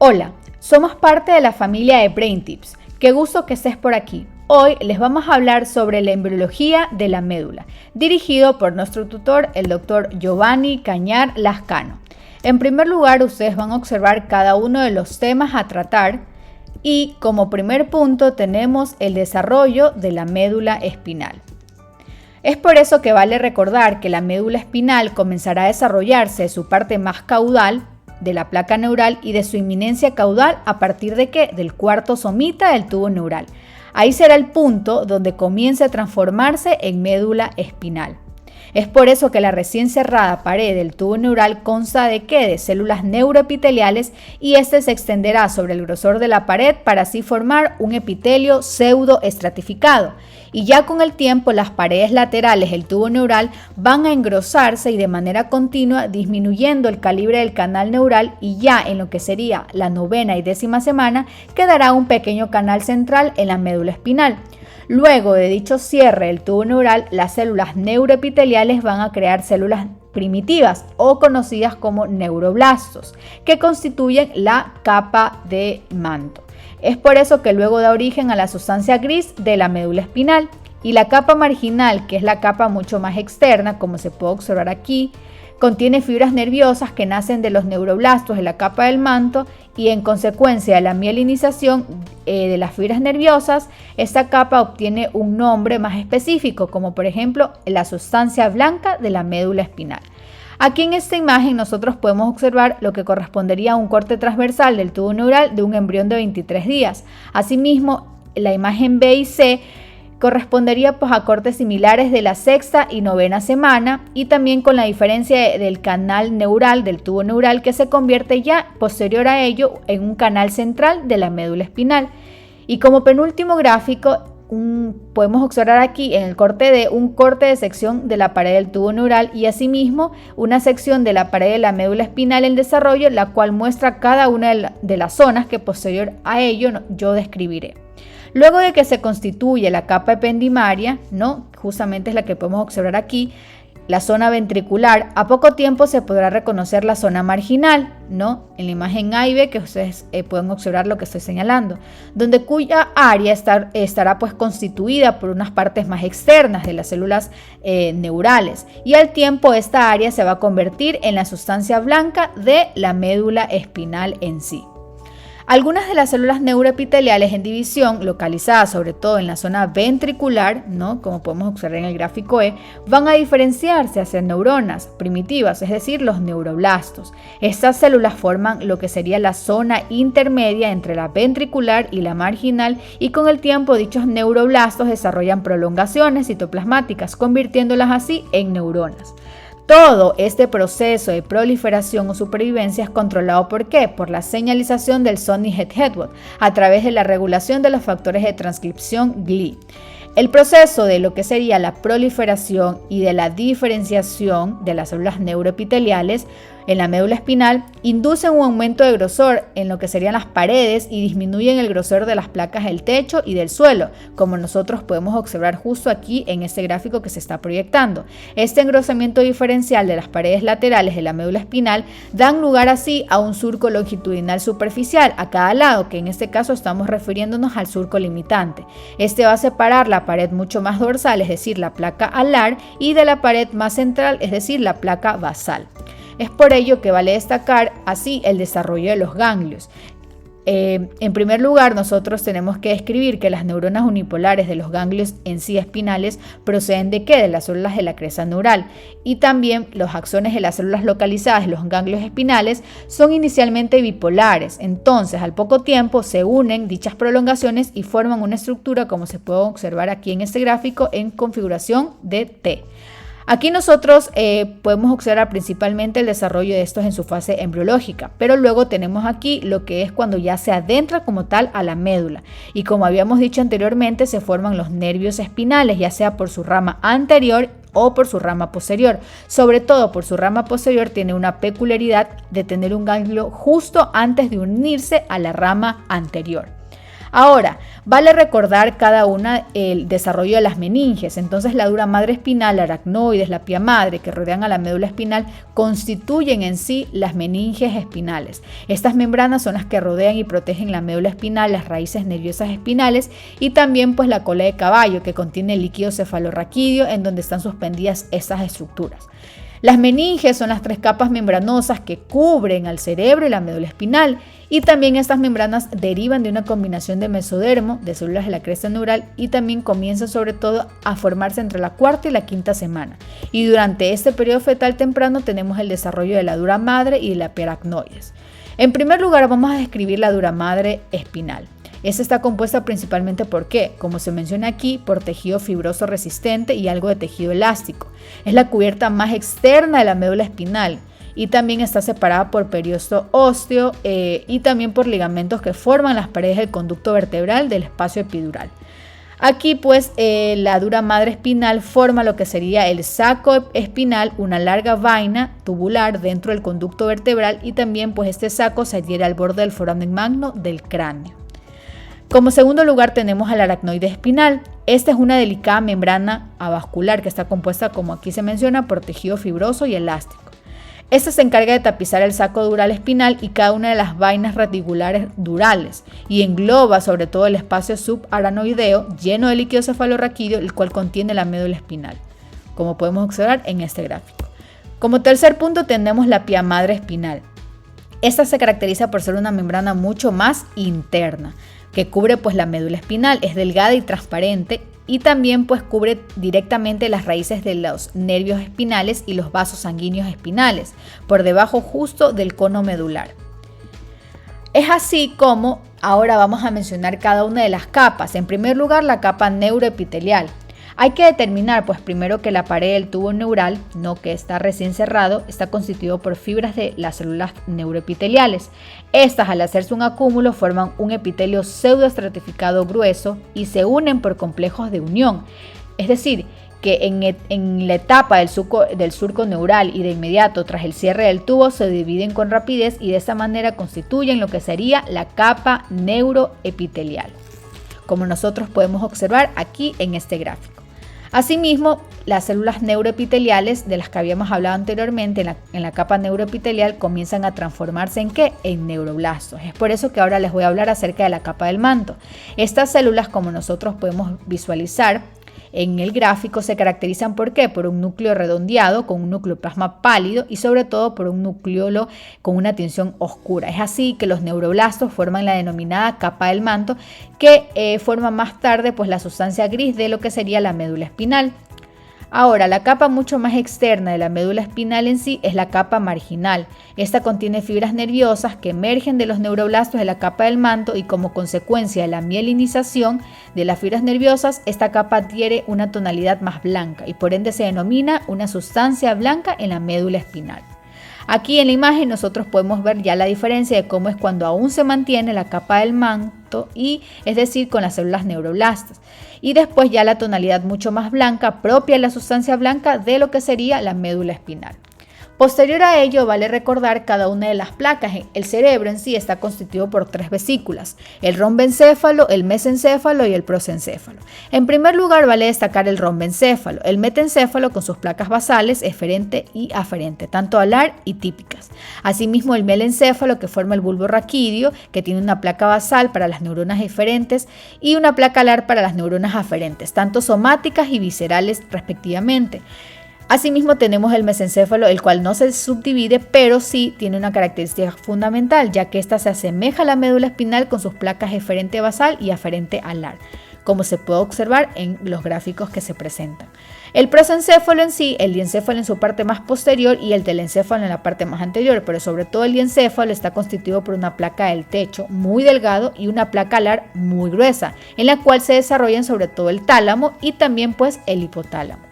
Hola, somos parte de la familia de Brain Tips. Qué gusto que estés por aquí. Hoy les vamos a hablar sobre la embriología de la médula, dirigido por nuestro tutor, el doctor Giovanni Cañar Lascano. En primer lugar, ustedes van a observar cada uno de los temas a tratar y como primer punto tenemos el desarrollo de la médula espinal. Es por eso que vale recordar que la médula espinal comenzará a desarrollarse de su parte más caudal, de la placa neural y de su inminencia caudal a partir de ¿qué? Del cuarto somita del tubo neural. Ahí será el punto donde comience a transformarse en médula espinal. Es por eso que la recién cerrada pared del tubo neural consta de ¿qué? De células neuroepiteliales y este se extenderá sobre el grosor de la pared para así formar un epitelio pseudoestratificado. Y ya con el tiempo las paredes laterales del tubo neural van a engrosarse y de manera continua disminuyendo el calibre del canal neural y ya en lo que sería la 9ª y 10ª semana quedará un pequeño canal central en la médula espinal. Luego de dicho cierre del tubo neural, las células neuroepiteliales van a crear células primitivas o conocidas como neuroblastos, que constituyen la capa de manto. Es por eso que luego da origen a la sustancia gris de la médula espinal y la capa marginal, que es la capa mucho más externa, como se puede observar aquí, contiene fibras nerviosas que nacen de los neuroblastos de la capa del manto y en consecuencia de la mielinización de las fibras nerviosas, esta capa obtiene un nombre más específico, como por ejemplo la sustancia blanca de la médula espinal. Aquí en esta imagen nosotros podemos observar lo que correspondería a un corte transversal del tubo neural de un embrión de 23 días. Asimismo, la imagen B y C correspondería a cortes similares de la 6ª y 9ª semana y también con la diferencia del canal neural del tubo neural que se convierte ya posterior a ello en un canal central de la médula espinal. Y como penúltimo gráfico, podemos observar aquí en el corte D un corte de sección de la pared del tubo neural y asimismo una sección de la pared de la médula espinal en desarrollo, la cual muestra cada una de las zonas que posterior a ello yo describiré. Luego de que se constituye la capa ependimaria, justamente es la que podemos observar aquí, la zona ventricular, a poco tiempo se podrá reconocer la zona marginal, en la imagen A y B que ustedes pueden observar lo que estoy señalando, donde cuya área estará pues constituida por unas partes más externas de las células neurales y al tiempo esta área se va a convertir en la sustancia blanca de la médula espinal en sí. Algunas de las células neuroepiteliales en división, localizadas sobre todo en la zona ventricular, como podemos observar en el gráfico E, van a diferenciarse hacia neuronas primitivas, es decir, los neuroblastos. Estas células forman lo que sería la zona intermedia entre la ventricular y la marginal y con el tiempo dichos neuroblastos desarrollan prolongaciones citoplasmáticas, convirtiéndolas así en neuronas. Todo este proceso de proliferación o supervivencia es controlado ¿por qué? Por la señalización del Sonic-Hedgehog a través de la regulación de los factores de transcripción GLI. El proceso de lo que sería la proliferación y de la diferenciación de las células neuroepiteliales en la médula espinal inducen un aumento de grosor en lo que serían las paredes y disminuyen el grosor de las placas del techo y del suelo, como nosotros podemos observar justo aquí en este gráfico que se está proyectando. Este engrosamiento diferencial de las paredes laterales de la médula espinal dan lugar así a un surco longitudinal superficial a cada lado, que en este caso estamos refiriéndonos al surco limitante. Este va a separar la pared mucho más dorsal, es decir, la placa alar, y de la pared más central, es decir, la placa basal. Es por ello que vale destacar así el desarrollo de los ganglios. En primer lugar, nosotros tenemos que describir que las neuronas unipolares de los ganglios en sí espinales proceden de ¿qué? De las células de la cresta neural y también los axones de las células localizadas en los ganglios espinales son inicialmente bipolares. Entonces, al poco tiempo se unen dichas prolongaciones y forman una estructura como se puede observar aquí en este gráfico en configuración de T. Aquí nosotros podemos observar principalmente el desarrollo de estos en su fase embriológica, pero luego tenemos aquí lo que es cuando ya se adentra como tal a la médula y como habíamos dicho anteriormente se forman los nervios espinales, ya sea por su rama anterior o por su rama posterior. Sobre todo por su rama posterior tiene una peculiaridad de tener un ganglio justo antes de unirse a la rama anterior. Ahora, vale recordar cada una el desarrollo de las meninges. Entonces, la dura madre espinal, la aracnoides, la pia madre que rodean a la médula espinal constituyen en sí las meninges espinales. Estas membranas son las que rodean y protegen la médula espinal, las raíces nerviosas espinales y también pues la cola de caballo que contiene el líquido cefalorraquídeo en donde están suspendidas estas estructuras. Las meninges son las 3 capas membranosas que cubren al cerebro y la médula espinal, y también estas membranas derivan de una combinación de mesodermo, de células de la cresta neural, y también comienzan sobre todo a formarse entre la 4ª y la 5ª semana. Y durante este periodo fetal temprano tenemos el desarrollo de la dura madre y de la aracnoides. En primer lugar vamos a describir la dura madre espinal. Esta está compuesta principalmente por ¿qué? Como se menciona aquí, por tejido fibroso resistente y algo de tejido elástico. Es la cubierta más externa de la médula espinal y también está separada por periosto óseo y también por ligamentos que forman las paredes del conducto vertebral del espacio epidural. Aquí pues la dura madre espinal forma lo que sería el saco espinal, una larga vaina tubular dentro del conducto vertebral y también pues este saco se adhiere al borde del foramen magno del cráneo. Como segundo lugar tenemos al aracnoide espinal. Esta es una delicada membrana avascular que está compuesta, como aquí se menciona, por tejido fibroso y elástico. Esta se encarga de tapizar el saco dural espinal y cada una de las vainas reticulares durales y engloba sobre todo el espacio subaranoideo lleno de líquido cefalorraquídeo, el cual contiene la médula espinal, como podemos observar en este gráfico. Como tercer punto tenemos la pia madre espinal. Esta se caracteriza por ser una membrana mucho más interna, que cubre pues la médula espinal, es delgada y transparente y también pues cubre directamente las raíces de los nervios espinales y los vasos sanguíneos espinales, por debajo justo del cono medular. Es así como ahora vamos a mencionar cada una de las capas. En primer lugar, la capa neuroepitelial. Hay que determinar pues primero que la pared del tubo neural, no que está recién cerrado, está constituido por fibras de las células neuroepiteliales. Estas al hacerse un acúmulo forman un epitelio pseudoestratificado grueso y se unen por complejos de unión. Es decir, que en la etapa del surco neural y de inmediato tras el cierre del tubo se dividen con rapidez y de esta manera constituyen lo que sería la capa neuroepitelial, como nosotros podemos observar aquí en este gráfico. Asimismo, las células neuroepiteliales de las que habíamos hablado anteriormente en la capa neuroepitelial comienzan a transformarse ¿en qué? En neuroblastos. Es por eso que ahora les voy a hablar acerca de la capa del manto. Estas células, como nosotros podemos visualizar en el gráfico, se caracterizan ¿por qué? Por un núcleo redondeado con un nucleoplasma pálido y sobre todo por un nucleolo con una tinción oscura. Es así que los neuroblastos forman la denominada capa del manto que forma más tarde pues la sustancia gris de lo que sería la médula espinal. Ahora, la capa mucho más externa de la médula espinal en sí es la capa marginal. Esta contiene fibras nerviosas que emergen de los neuroblastos de la capa del manto y como consecuencia de la mielinización de las fibras nerviosas, esta capa adquiere una tonalidad más blanca y por ende se denomina una sustancia blanca en la médula espinal. Aquí en la imagen nosotros podemos ver ya la diferencia de cómo es cuando aún se mantiene la capa del manto y es decir con las células neuroblastas y después ya la tonalidad mucho más blanca propia de la sustancia blanca de lo que sería la médula espinal. Posterior a ello, vale recordar cada una de las placas. El cerebro en sí está constituido por 3 vesículas, el rombencéfalo, el mesencéfalo y el prosencéfalo. En primer lugar, vale destacar el rombencéfalo, el metencéfalo con sus placas basales, eferente y aferente, tanto alar y típicas. Asimismo, el melencéfalo que forma el bulbo raquídeo, que tiene una placa basal para las neuronas eferentes y una placa alar para las neuronas aferentes, tanto somáticas y viscerales respectivamente. Asimismo tenemos el mesencéfalo, el cual no se subdivide, pero sí tiene una característica fundamental, ya que ésta se asemeja a la médula espinal con sus placas eferente basal y aferente alar, como se puede observar en los gráficos que se presentan. El prosencéfalo en sí, el diencéfalo en su parte más posterior y el telencéfalo en la parte más anterior, pero sobre todo el diencéfalo está constituido por una placa del techo muy delgado y una placa alar muy gruesa, en la cual se desarrollan sobre todo el tálamo y también pues el hipotálamo.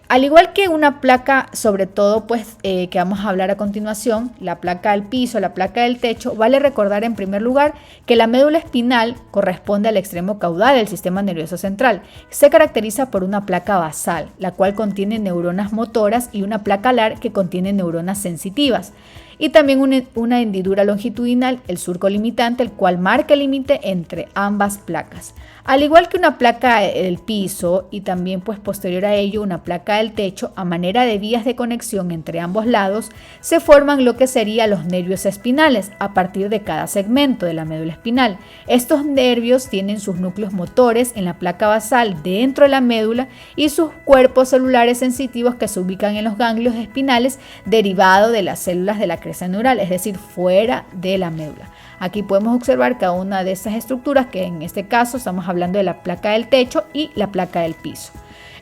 Al igual que una placa, sobre todo que vamos a hablar a continuación, la placa del piso, la placa del techo, vale recordar en primer lugar que la médula espinal corresponde al extremo caudal del sistema nervioso central. Se caracteriza por una placa basal, la cual contiene neuronas motoras y una placa alar que contiene neuronas sensitivas. y también una hendidura longitudinal, el surco limitante, el cual marca el límite entre ambas placas. Al igual que una placa del piso y también pues posterior a ello una placa del techo, a manera de vías de conexión entre ambos lados, se forman lo que serían los nervios espinales a partir de cada segmento de la médula espinal. Estos nervios tienen sus núcleos motores en la placa basal dentro de la médula y sus cuerpos celulares sensitivos que se ubican en los ganglios espinales derivado de las células de la cresta neural, es decir, fuera de la médula. Aquí podemos observar cada una de estas estructuras, que en este caso estamos hablando de la placa del techo y la placa del piso.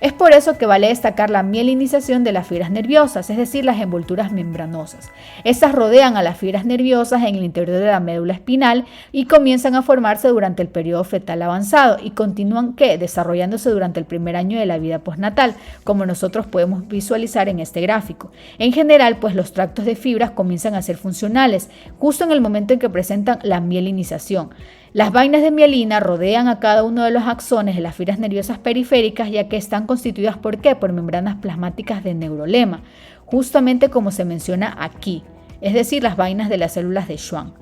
Es por eso que vale destacar la mielinización de las fibras nerviosas, es decir, las envolturas membranosas. Estas rodean a las fibras nerviosas en el interior de la médula espinal y comienzan a formarse durante el periodo fetal avanzado y continúan desarrollándose durante el primer año de la vida postnatal, como nosotros podemos visualizar en este gráfico. En general, pues los tractos de fibras comienzan a ser funcionales justo en el momento en que presentan la mielinización. Las vainas de mielina rodean a cada uno de los axones de las fibras nerviosas periféricas, ya que están constituidas ¿por qué? Por membranas plasmáticas de neurolema, justamente como se menciona aquí, es decir, las vainas de las células de Schwann.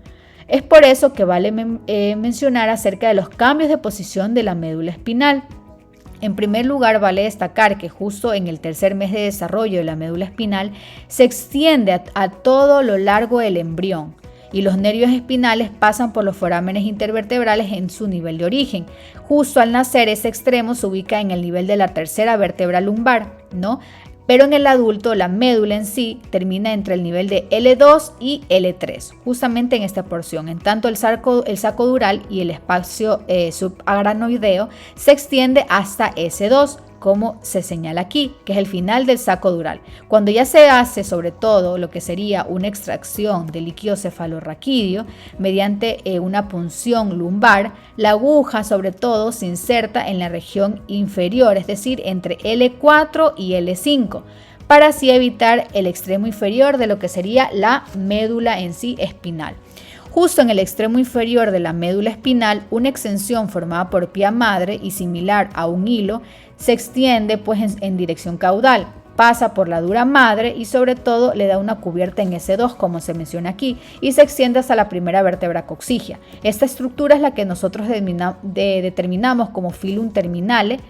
Es por eso que vale mencionar acerca de los cambios de posición de la médula espinal. En primer lugar, vale destacar que justo en el tercer mes de desarrollo de la médula espinal se extiende a todo lo largo del embrión, y los nervios espinales pasan por los forámenes intervertebrales en su nivel de origen. Justo al nacer, ese extremo se ubica en el nivel de la tercera vértebra lumbar, ¿no? Pero en el adulto, la médula en sí termina entre el nivel de L2 y L3, justamente en esta porción. En tanto, el saco dural y el espacio subaracnoideo se extiende hasta S2, como se señala aquí, que es el final del saco dural. Cuando ya se hace sobre todo lo que sería una extracción del líquido cefalorraquídeo mediante una punción lumbar, la aguja sobre todo se inserta en la región inferior, es decir, entre L4 y L5, para así evitar el extremo inferior de lo que sería la médula en sí espinal. Justo en el extremo inferior de la médula espinal, una extensión formada por pía madre y similar a un hilo se extiende pues en dirección caudal, pasa por la dura madre y sobre todo le da una cubierta en S2, como se menciona aquí, y se extiende hasta la primera vértebra coccigia. Esta estructura es la que nosotros determinamos como filum terminale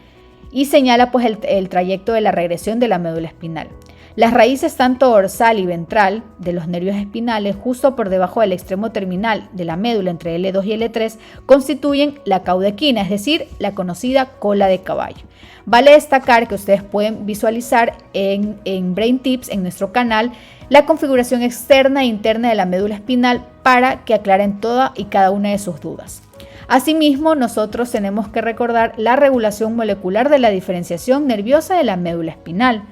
y señala pues el trayecto de la regresión de la médula espinal. Las raíces tanto dorsal y ventral de los nervios espinales, justo por debajo del extremo terminal de la médula entre L2 y L3, constituyen la caudequina, es decir, la conocida cola de caballo. Vale destacar que ustedes pueden visualizar en Brain Tips, en nuestro canal, la configuración externa e interna de la médula espinal para que aclaren toda y cada una de sus dudas. Asimismo, nosotros tenemos que recordar la regulación molecular de la diferenciación nerviosa de la médula espinal.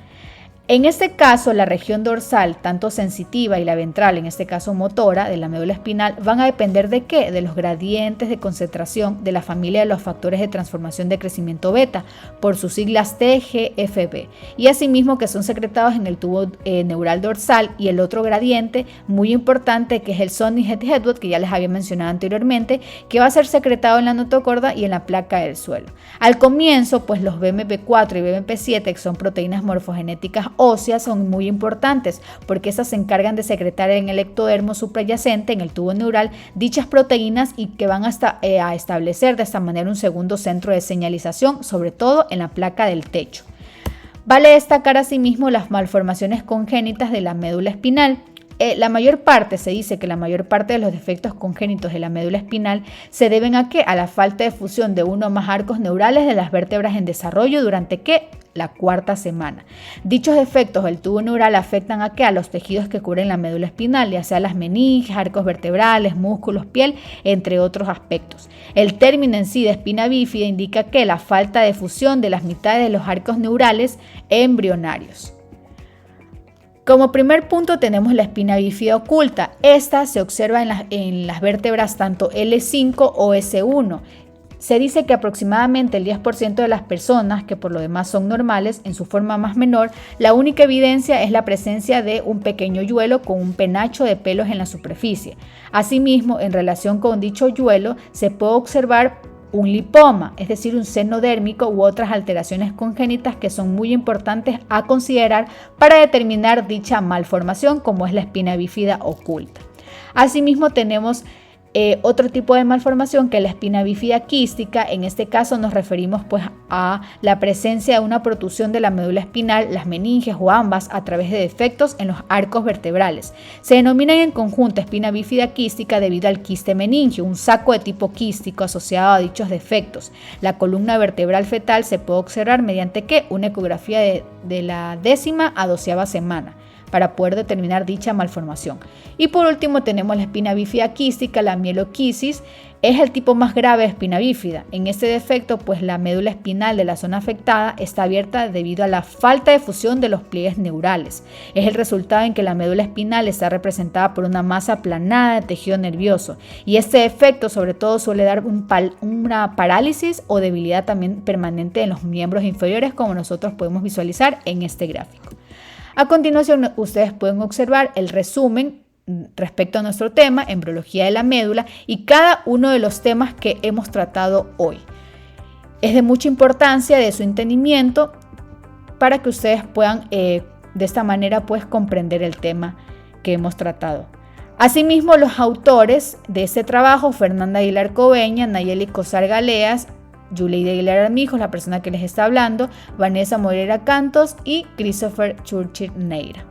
En este caso, la región dorsal, tanto sensitiva, y la ventral, en este caso motora, de la médula espinal, van a depender ¿de qué? De los gradientes de concentración de la familia de los factores de transformación de crecimiento beta, por sus siglas TGFB, y asimismo que son secretados en el tubo neural dorsal, y el otro gradiente muy importante que es el Sonnenfeld-Hedwig, que ya les había mencionado anteriormente, que va a ser secretado en la notocorda y en la placa del suelo. Al comienzo, pues los BMP4 y BMP7, que son proteínas morfogenéticas óseas, son muy importantes porque esas se encargan de secretar en el ectodermo suprayacente, en el tubo neural, dichas proteínas y que van a establecer de esta manera un segundo centro de señalización, sobre todo en la placa del techo. Vale destacar asimismo las malformaciones congénitas de la médula espinal. Se dice que la mayor parte de los defectos congénitos de la médula espinal se deben ¿a qué? A la falta de fusión de uno o más arcos neurales de las vértebras en desarrollo durante ¿qué? La cuarta semana. Dichos defectos del tubo neural afectan ¿a qué? A los tejidos que cubren la médula espinal, ya sea las meninges, arcos vertebrales, músculos, piel, entre otros aspectos. El término en sí de espina bífida indica que la falta de fusión de las mitades de los arcos neurales embrionarios. Como primer punto tenemos la espina bífida oculta. Esta se observa en las vértebras tanto L5 o S1. Se dice que aproximadamente el 10% de las personas, que por lo demás son normales, en su forma más menor, la única evidencia es la presencia de un pequeño yuelo con un penacho de pelos en la superficie. Asimismo, en relación con dicho yuelo, se puede observar un lipoma, es decir, un seno dérmico u otras alteraciones congénitas que son muy importantes a considerar para determinar dicha malformación, como es la espina bífida oculta. Asimismo, tenemos otro tipo de malformación que es la espina bífida quística. En este caso nos referimos pues a la presencia de una protusión de la médula espinal, las meninges o ambas, a través de defectos en los arcos vertebrales. Se denominan en conjunto espina bífida quística debido al quiste meningio, un saco de tipo quístico asociado a dichos defectos. La columna vertebral fetal se puede observar mediante una ecografía de la 10ª a 12ª semana, para poder determinar dicha malformación. Y por último tenemos la espina bífida quística, la mieloquisis. Es el tipo más grave de espina bífida. En este defecto, pues la médula espinal de la zona afectada está abierta debido a la falta de fusión de los pliegues neurales. Es el resultado en que la médula espinal está representada por una masa aplanada de tejido nervioso, y este defecto sobre todo suele dar una parálisis o debilidad también permanente en los miembros inferiores, como nosotros podemos visualizar en este gráfico. A continuación, ustedes pueden observar el resumen respecto a nuestro tema, embriología de la médula, y cada uno de los temas que hemos tratado hoy. Es de mucha importancia de su entendimiento para que ustedes puedan de esta manera pues comprender el tema que hemos tratado. Asimismo, los autores de este trabajo: Fernanda Aguilar Cobeña, Nayeli Cosar Galeas, Yuleide Aguilar Armijos, la persona que les está hablando, Vanessa Moreira Cantos y Christopher Churchill Neira.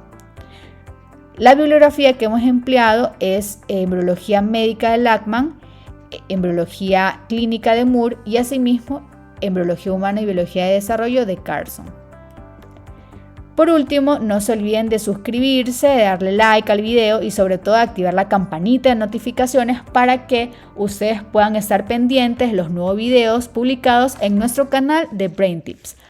La bibliografía que hemos empleado es Embriología Médica de Lachman, Embriología Clínica de Moore y asimismo Embriología Humana y Biología de Desarrollo de Carson. Por último, no se olviden de suscribirse, de darle like al video y sobre todo de activar la campanita de notificaciones para que ustedes puedan estar pendientes de los nuevos videos publicados en nuestro canal de Brain Tips.